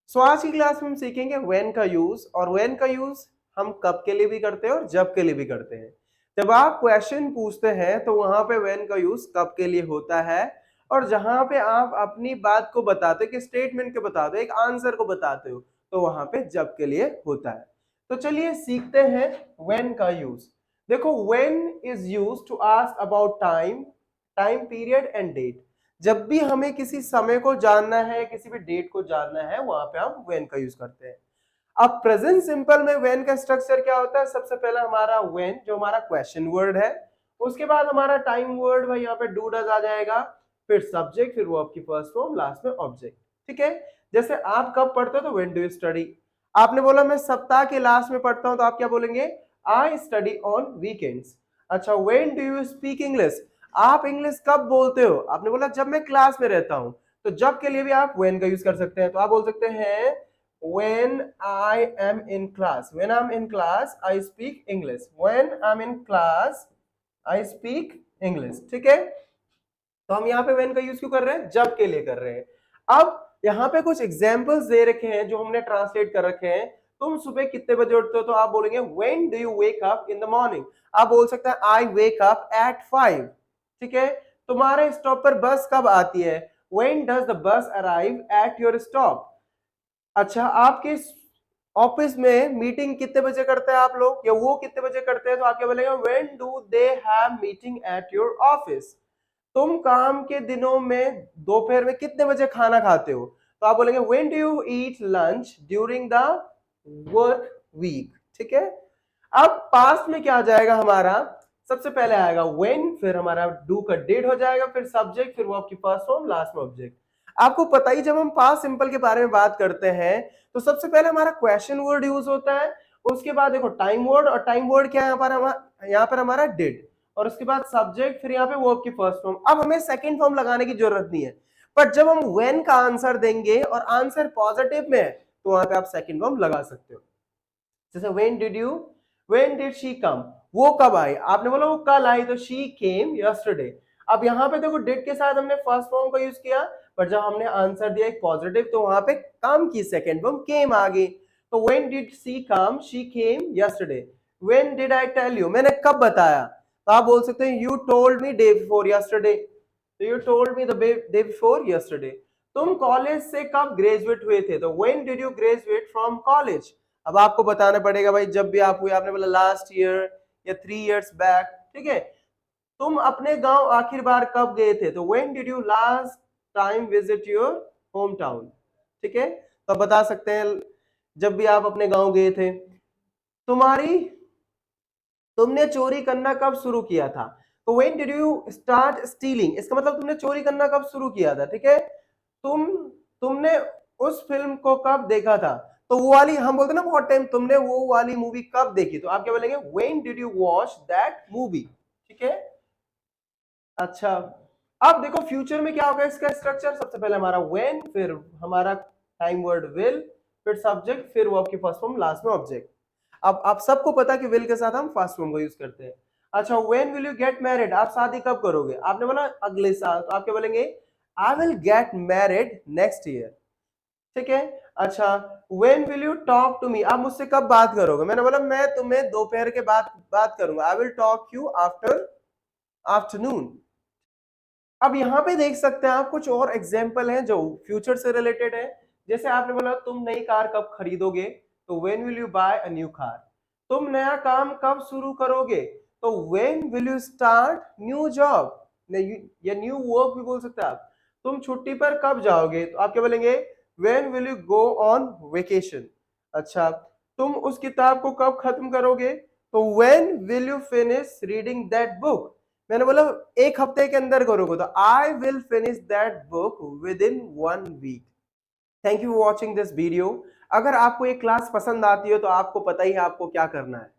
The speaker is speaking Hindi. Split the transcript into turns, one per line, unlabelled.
सो आज की क्लास में हम सीखेंगे व्हेन का यूज, और व्हेन का यूज हम कब के लिए भी करते हैं और जब के लिए भी करते हैं। जब आप क्वेश्चन पूछते हैं तो वहां पे व्हेन का यूज कब के लिए होता है, और जहां पे आप अपनी बात को बताते हो, कि स्टेटमेंट के बताते हो, एक आंसर को बताते हो, तो वहां पे जब के लिए होता है। तो चलिए सीखते हैं व्हेन का यूज। देखो, when is use to ask about time, time period and date. जब भी हमें किसी समय को जानना है, किसी भी डेट को जानना है, वहां पे हम व्हेन का यूज करते हैं। अब प्रेजेंट सिंपल में व्हेन का स्ट्रक्चर क्या होता है? सबसे पहले हमारा व्हेन जो हमारा क्वेश्चन वर्ड है, उसके बाद हमारा टाइम वर्ड, भाई यहाँ पे डू डज आ जाएगा, फिर सब्जेक्ट, फिर वर्ब की फर्स्ट फॉर्म, लास्ट में ऑब्जेक्ट। ठीक है, जैसे आप कब पढ़ते हो तो व्हेन डू यू स्टडी। आपने बोला मैं सप्ताह के लास्ट में पढ़ता हूं, तो आप क्या बोलेंगे? I study on weekends. अच्छा, when do you speak English. आप इंग्लिश कब बोलते हो? आपने बोला जब मैं क्लास में रहता हूं, तो जब के लिए भी आप व्हेन का यूज कर सकते हैं। तो आप बोल सकते हैं when I am in class, when I'm in class I speak English, when I'm in class I speak English। ठीक है, तो हम यहाँ पे when का यूज क्यों कर रहे हैं? जब के लिए कर रहे हैं। अब यहाँ पे कुछ एग्जांपल्स दे रखे हैं जो हमने ट्रांसलेट कर रखे हैं। तुम सुबह कितने बजे उठते हो? तो आप बोलेंगे when do you wake up in the morning। आप बोल सकते हैं I wake up at 5। ठीक है, तुम्हारे स्टॉप पर बस कब आती है? when does the bus arrive at your stop। अच्छा, आपके ऑफिस में मीटिंग कितने बजे करते हैं आप लोग, या वो कितने बजे करते हैं? तो आप क्या बोलेंगे? When do they have meeting at your office. तुम काम के दिनों में दोपहर में कितने बजे खाना खाते हो? तो आप बोलेंगे when do you eat lunch during the work week. ठीक है, अब पास्ट में क्या आ जाएगा हमारा? सबसे पहले आएगा व्हेन, फिर हमारा डू का डेट हो जाएगा, फिर सब्जेक्ट, फिर वर्ब की फर्स्ट फॉर्म, लास्ट में ऑब्जेक्ट। आपको पता ही, जब हम पास्ट सिंपल के बारे में बात करते हैं तो सबसे पहले हमारा क्वेश्चन वर्ड यूज होता है, उसके बाद देखो टाइम वर्ड, और टाइम वर्ड क्या है यहाँ पर हमारा डिड, और उसके बाद सब्जेक्ट, फिर यहाँ पे वर्ब की फर्स्ट फॉर्म। अब हमें सेकंड फॉर्म लगाने की जरूरत नहीं है, पर जब हम व्हेन का आंसर देंगे और आंसर पॉजिटिव में है, तो वहां पे आप सेकंड फॉर्म लगा सकते हो। जैसे व्हेन डिड शी कम, वो कब आई? आपने बोला वो कल आई, तो शी केम यस्टरडे। अब यहाँ पे देखो डिड के साथ हमने फर्स्ट फॉर्म का यूज किया, पर जब हमने आंसर दिया एक पॉजिटिव, तो वहां पे कम की सेकंड फॉर्म केम आ गई। तो when did she come, she came yesterday. When did I tell you, मैंने कब बताया? तो आप बोल सकते हैं you told me day before yesterday. तो you told me the day before yesterday. तुम कॉलेज से कब ग्रेजुएट हुए थे? तो when did you graduate from college. अब आपको बताना पड़ेगा भाई जब भी आप हुए, आपने बोला लास्ट ईयर या 3 इयर्स बैक। ठीक है, तुम अपने गांव आखिर बार कब गए थे? तो when did you last time visit your home town. ठीक है, तो आप बता सकते हैं जब भी आप अपने गांव गए थे। तुमने चोरी करना कब शुरू किया था? तो when did you start stealing. इसका मतलब तुमने चोरी करना कब शुरू किया था। ठीक है, तुमने उस फिल्म को कब देखा था? तो वो वाली, हम बोलते हैं ना बहुत टाइम, तुमने वो वाली मूवी कब देखी? तो आप क्या बोलेंगे? When did you watch that movie. ठीक है, अच्छा, अब देखो फ्यूचर में क्या होगा इसका स्ट्रक्चर। सबसे पहले हमारा व्हेन, फिर हमारा टाइम वर्ड विल, फिर सब्जेक्ट, फिर वर्ब की फर्स्ट फॉर्म, लास्ट में ऑब्जेक्ट। अब आप सबको पता कि विल के साथ हम फर्स्ट फॉर्म को यूज करते हैं। अच्छा, when will you get married, आप शादी कब करोगे? आपने बोला अगले साल, तो आप क्या बोलेंगे? I will get married next year. ठीक है, अच्छा, when will you talk to me, आप मुझसे कब बात करोगे? मैंने बोला मैं तुम्हें दोपहर के बाद बात करूंगा, I will talk you after afternoon. अब यहाँ पे देख सकते हैं आप कुछ और एग्जाम्पल हैं जो फ्यूचर से रिलेटेड है। जैसे आपने बोला तुम नई कार कब खरीदोगे? तो when will you buy a new car. तुम नया काम कब शुरू करोगे? तो when will you start new job, या न्यू वर्क भी बोल सकते हैं आप। तुम छुट्टी पर कब जाओगे? तो आप क्या बोलेंगे? When will you go on vacation. अच्छा, तुम उस किताब को कब खत्म करोगे? तो when will you finish reading that book. मैंने बोला एक हफ्ते के अंदर करोगे, तो I will finish that book within 1 week. Thank you for watching this video. अगर आपको ये क्लास पसंद आती हो तो आपको पता ही है आपको क्या करना है।